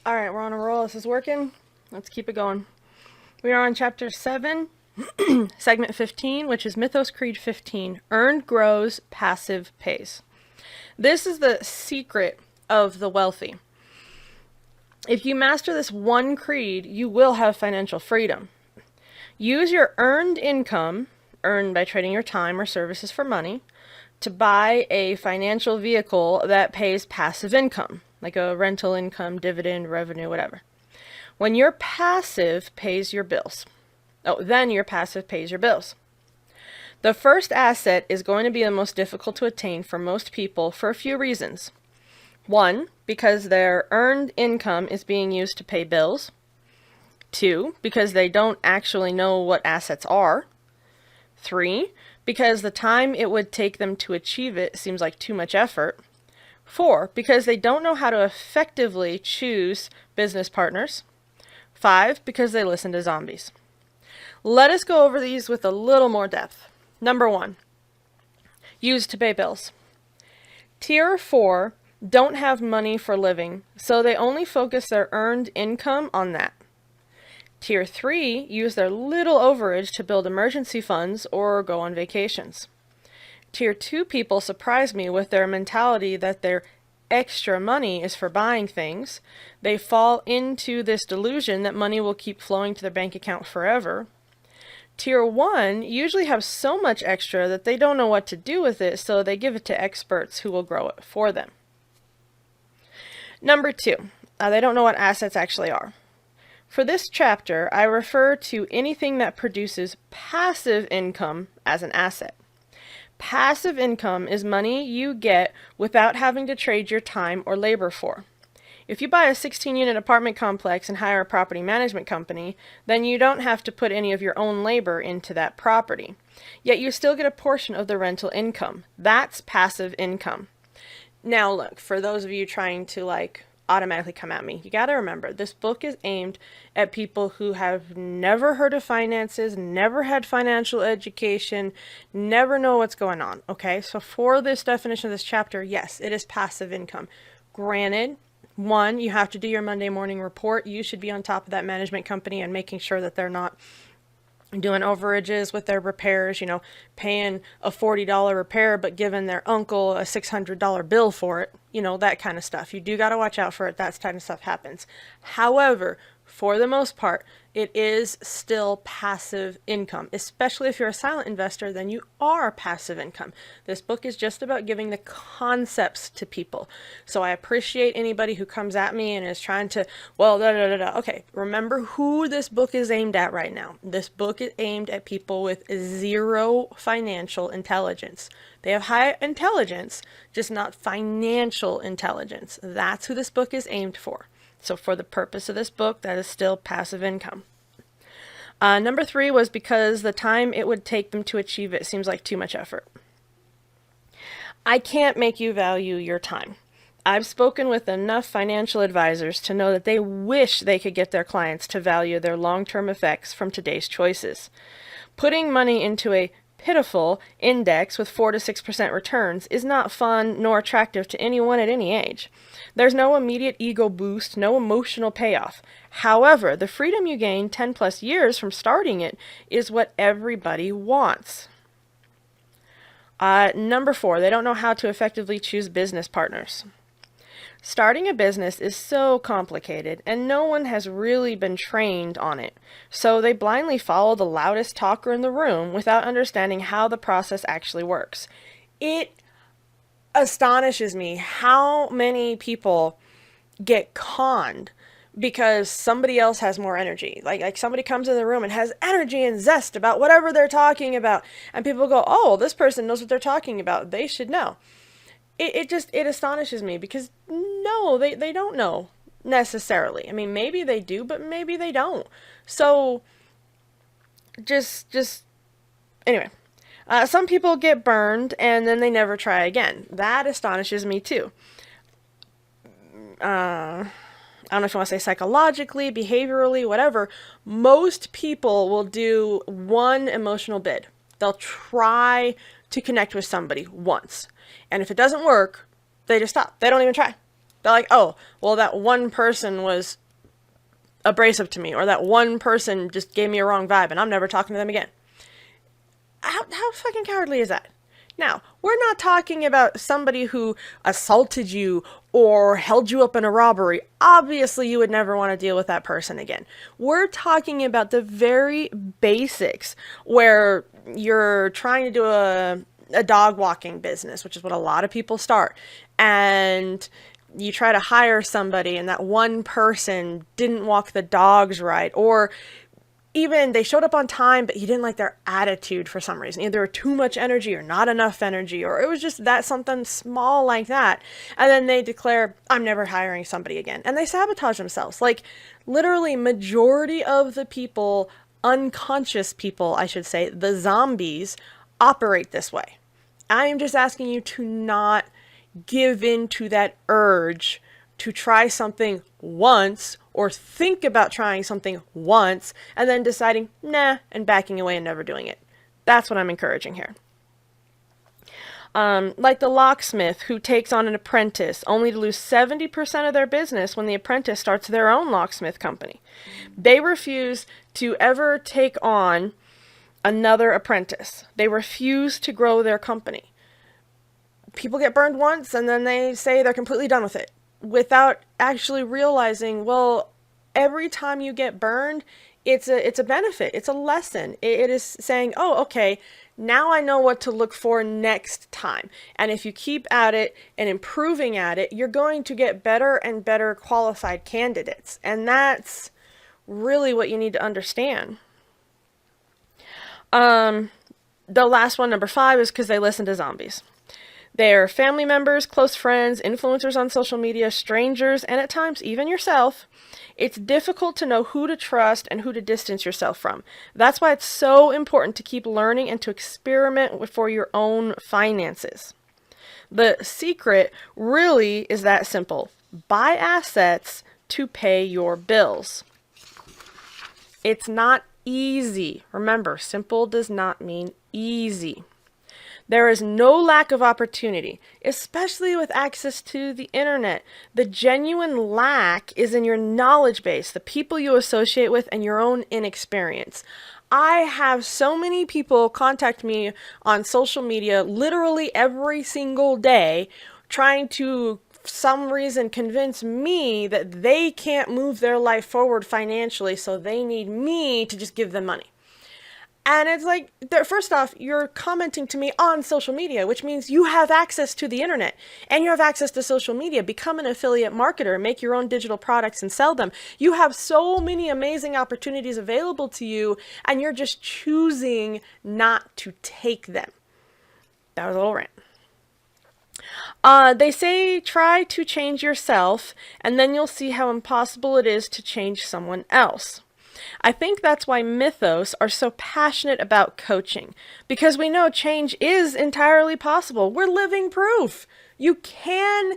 All right, we're on a roll. This is working. Let's keep it going. We are on chapter 7, segment 15, which is Mythos Creed 15, Earned Grows, Passive Pays. This is the secret of the wealthy. If you master this one creed, you will have financial freedom. Use your earned income, earned by trading your time or services for money, to buy a financial vehicle that pays passive income, like a rental income, dividend, revenue, whatever. When your passive pays your bills. Then your passive pays your bills. The first asset is going to be the most difficult to attain for most people for a few reasons. 1, because their earned income is being used to pay bills. 2, because they don't actually know what assets are. 3, because the time it would take them to achieve it seems like too much effort. 4, because they don't know how to effectively choose business partners. 5, because they listen to zombies. Let us go over these with a little more depth. Number 1, used to pay bills. Tier 4 don't have money for living, so they only focus their earned income on that. Tier 3 use their little overage to build emergency funds or go on vacations. Tier 2 people surprise me with their mentality that their extra money is for buying things. They fall into this delusion that money will keep flowing to their bank account forever. Tier 1 usually have so much extra that they don't know what to do with it, so they give it to experts who will grow it for them. Number 2, they don't know what assets actually are. For this chapter, I refer to anything that produces passive income as an asset. Passive income is money you get without having to trade your time or labor for. If you buy a 16-unit apartment complex and hire a property management company, then you don't have to put any of your own labor into that property. Yet you still get a portion of the rental income. That's passive income. Now look, for those of you trying to automatically come at me, you got to remember this book is aimed at people who have never heard of finances, never had financial education, never know what's going on. Okay, so for this definition of this chapter, yes, it is passive income. Granted, 1, you have to do your Monday morning report. You should be on top of that management company and making sure that they're not doing overages with their repairs, paying a $40 repair, but giving their uncle a $600 bill for it, that kind of stuff. You do got to watch out for it. That kind of stuff happens. However, for the most part, it is still passive income, especially if you're a silent investor, then you are passive income. This book is just about giving the concepts to people. So I appreciate anybody who comes at me and is trying to, Okay, remember who this book is aimed at right now. This book is aimed at people with zero financial intelligence. They have high intelligence, just not financial intelligence. That's who this book is aimed for. So for the purpose of this book, that is still passive income. Number 3 was because the time it would take them to achieve it seems like too much effort. I can't make you value your time. I've spoken with enough financial advisors to know that they wish they could get their clients to value their long-term effects from today's choices. Putting money into a pitiful index with 4 to 6% returns is not fun nor attractive to anyone at any age. There's no immediate ego boost, no emotional payoff. However, the freedom you gain 10 plus years from starting it is what everybody wants. Number 4, they don't know how to effectively choose business partners. Starting a business is so complicated, and no one has really been trained on it, so they blindly follow the loudest talker in the room without understanding how the process actually works. It astonishes me how many people get conned because somebody else has more energy. Like somebody comes in the room and has energy and zest about whatever they're talking about, and people go, oh, this person knows what they're talking about. They should know. It astonishes me because no, they don't know necessarily. I mean, maybe they do, but maybe they don't. So anyway, some people get burned and then they never try again. That astonishes me too. I don't know if you want to say psychologically, behaviorally, whatever. Most people will do one emotional bid. They'll try to connect with somebody once. And if it doesn't work, they just stop. They don't even try. They're like, oh, well, that one person was abrasive to me, or that one person just gave me a wrong vibe and I'm never talking to them again. How fucking cowardly is that? Now, we're not talking about somebody who assaulted you or held you up in a robbery. Obviously, you would never want to deal with that person again. We're talking about the very basics where you're trying to do a dog walking business, which is what a lot of people start. And you try to hire somebody and that one person didn't walk the dogs right, or even they showed up on time, but you didn't like their attitude for some reason. Either too much energy or not enough energy, or it was just that something small like that. And then they declare, I'm never hiring somebody again. And they sabotage themselves. Like, literally, majority of the people, unconscious people, I should say, the zombies, operate this way. I am just asking you to not give in to that urge to try something once, or think about trying something once and then deciding, nah, and backing away and never doing it. That's what I'm encouraging here. Like the locksmith who takes on an apprentice only to lose 70% of their business when the apprentice starts their own locksmith company. They refuse to ever take on another apprentice. They refuse to grow their company. People get burned once and then they say they're completely done with it, without actually realizing, well, every time you get burned, it's a benefit. It's a lesson. It is saying, oh, okay, now I know what to look for next time. And if you keep at it and improving at it, you're going to get better and better qualified candidates. And that's really what you need to understand. The last one, number 5, is because they listen to zombies. They're family members, close friends, influencers on social media, strangers, and at times even yourself. It's difficult to know who to trust and who to distance yourself from. That's why it's so important to keep learning and to experiment for your own finances. The secret really is that simple. Buy assets to pay your bills. It's not easy. Remember, simple does not mean easy. There is no lack of opportunity, especially with access to the internet. The genuine lack is in your knowledge base, the people you associate with, and your own inexperience. I have so many people contact me on social media literally every single day trying to, for some reason, convince me that they can't move their life forward financially, so they need me to just give them money. And it's like, first off, you're commenting to me on social media, which means you have access to the internet and you have access to social media. Become an affiliate marketer, make your own digital products and sell them. You have so many amazing opportunities available to you, and you're just choosing not to take them. That was a little rant. They say try to change yourself, and then you'll see how impossible it is to change someone else. I think that's why Mythos are so passionate about coaching, because we know change is entirely possible. We're living proof. You can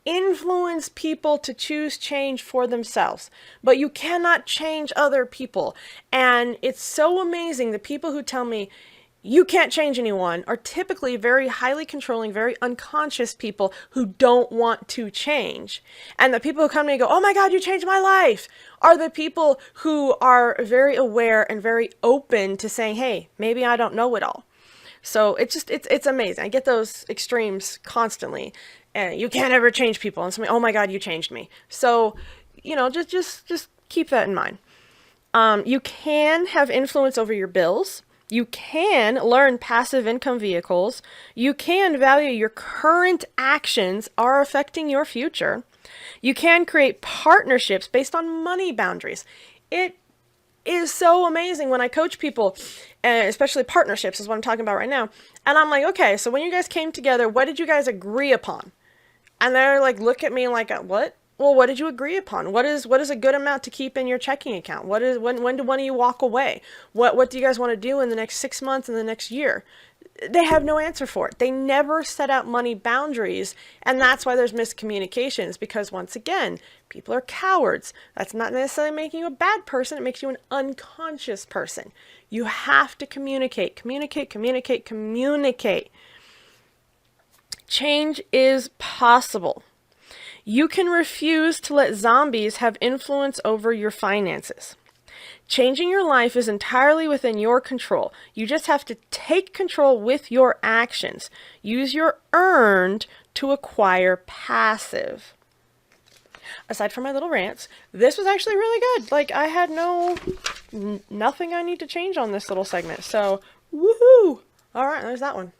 influence people to choose change for themselves, but you cannot change other people. And it's so amazing. The people who tell me you can't change anyone are typically very highly controlling, very unconscious people who don't want to change. And the people who come to me and go, oh my God, you changed my life, are the people who are very aware and very open to saying, hey, maybe I don't know it all. So it's amazing. I get those extremes constantly. And you can't ever change people. And somebody, oh my God, you changed me. So, just keep that in mind. You can have influence over your bills. You can learn passive income vehicles. You can value your current actions are affecting your future. You can create partnerships based on money boundaries. It is so amazing when I coach people, especially partnerships is what I'm talking about right now. And I'm like, okay, so when you guys came together, what did you guys agree upon? And they're like, look at me like, what? Well, what did you agree upon? What is a good amount to keep in your checking account? When do one of you walk away? What do you guys want to do in the next 6 months and the next year? They have no answer for it. They never set out money boundaries, and that's why there's miscommunications, because once again, people are cowards. That's not necessarily making you a bad person. It makes you an unconscious person. You have to communicate. Change is possible. You can refuse to let zombies have influence over your finances. Changing your life is entirely within your control. You just have to take control with your actions. Use your earned to acquire passive. Aside from my little rants, this was actually really good. Like, I had nothing I need to change on this little segment. So, woohoo! All right, there's that one.